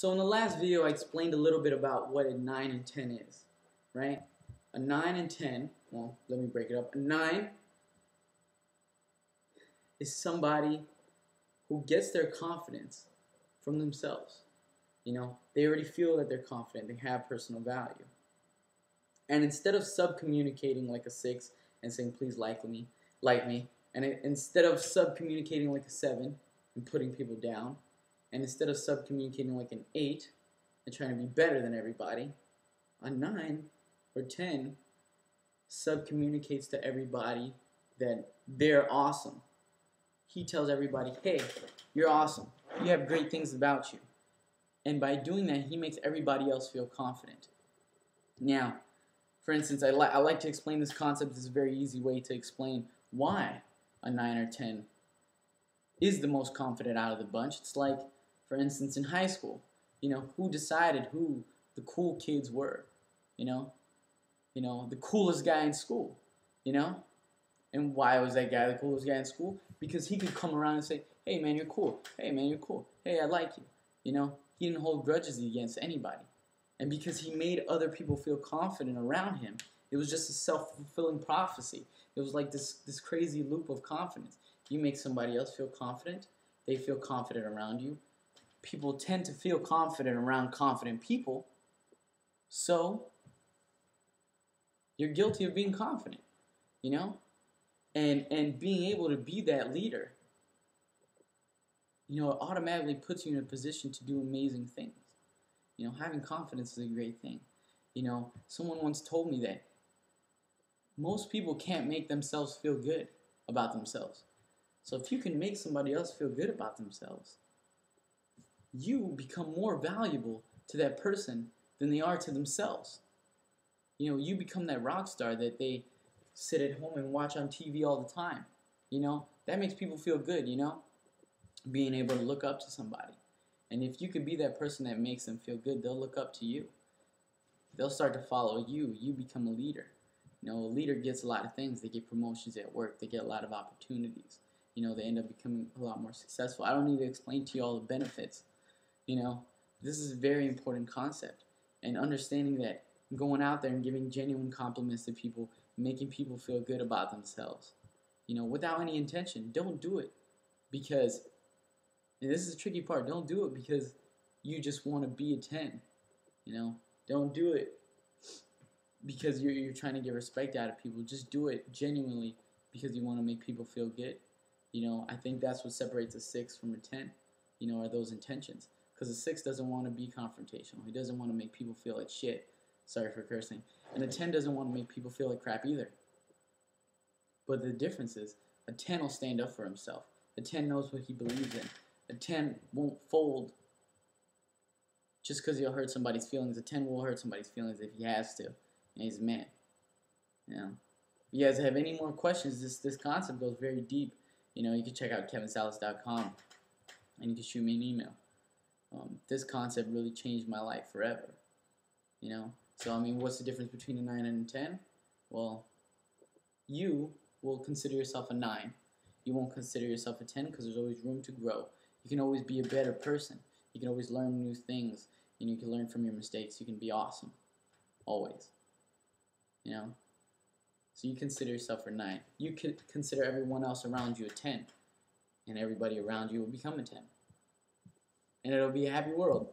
So in the last video, I explained a little bit about what a 9 and 10 is, right? A 9 and 10, well, let me break it up. A 9 is somebody who gets their confidence from themselves. You know, they already feel that they're confident, they have personal value. And instead of sub-communicating like a 6 and saying, please like me, and instead of sub-communicating like a 7 and putting people down, and instead of sub-communicating like an 8 and trying to be better than everybody, a 9 or 10 sub-communicates to everybody that they're awesome. He tells everybody, hey, you're awesome. You have great things about you. And by doing that, he makes everybody else feel confident. Now, for instance, I like to explain this concept. This is a very easy way to explain why a 9 or 10 is the most confident out of the bunch. It's like, for instance, in high school, who decided who the cool kids were, the coolest guy in school, And why was that guy the coolest guy in school? Because he could come around and say, hey man, you're cool. Hey man, you're cool. Hey, I like you. He didn't hold grudges against anybody. And because he made other people feel confident around him, it was just a self-fulfilling prophecy. It was like this crazy loop of confidence. You make somebody else feel confident, they feel confident around you. People tend to feel confident around confident people, so you're guilty of being confident, And being able to be that leader, it automatically puts you in a position to do amazing things. Having confidence is a great thing. Someone once told me that most people can't make themselves feel good about themselves. So if you can make somebody else feel good about themselves, you become more valuable to that person than they are to themselves. You become that rock star that they sit at home and watch on TV all the time. That makes people feel good, being able to look up to somebody. And if you could be that person that makes them feel good, they'll look up to you. They'll start to follow you. You become a leader. A leader gets a lot of things. They get promotions at work. They get a lot of opportunities. They end up becoming a lot more successful. I don't need to explain to you all the benefits. This is a very important concept. And understanding that going out there and giving genuine compliments to people, making people feel good about themselves, without any intention. Don't do it because, and this is the tricky part, don't do it because you just want to be a 10. Don't do it because you're trying to get respect out of people. Just do it genuinely because you want to make people feel good. I think that's what separates a 6 from a 10, are those intentions. Because a 6 doesn't want to be confrontational. He doesn't want to make people feel like shit. Sorry for cursing. And a 10 doesn't want to make people feel like crap either. But the difference is, a 10 will stand up for himself. A 10 knows what he believes in. A 10 won't fold just because he'll hurt somebody's feelings. A 10 will hurt somebody's feelings if he has to. And he's a man. If you guys have any more questions, this concept goes very deep. You can check out kevinsalas.com and you can shoot me an email. This concept really changed my life forever. So what's the difference between a 9 and a 10? Well, you will consider yourself a 9. You won't consider yourself a 10 because there's always room to grow. You can always be a better person. You can always learn new things. You can learn from your mistakes. You can be awesome. Always. So you consider yourself a 9. You could consider everyone else around you a 10. And everybody around you will become a 10. And it'll be a happy world.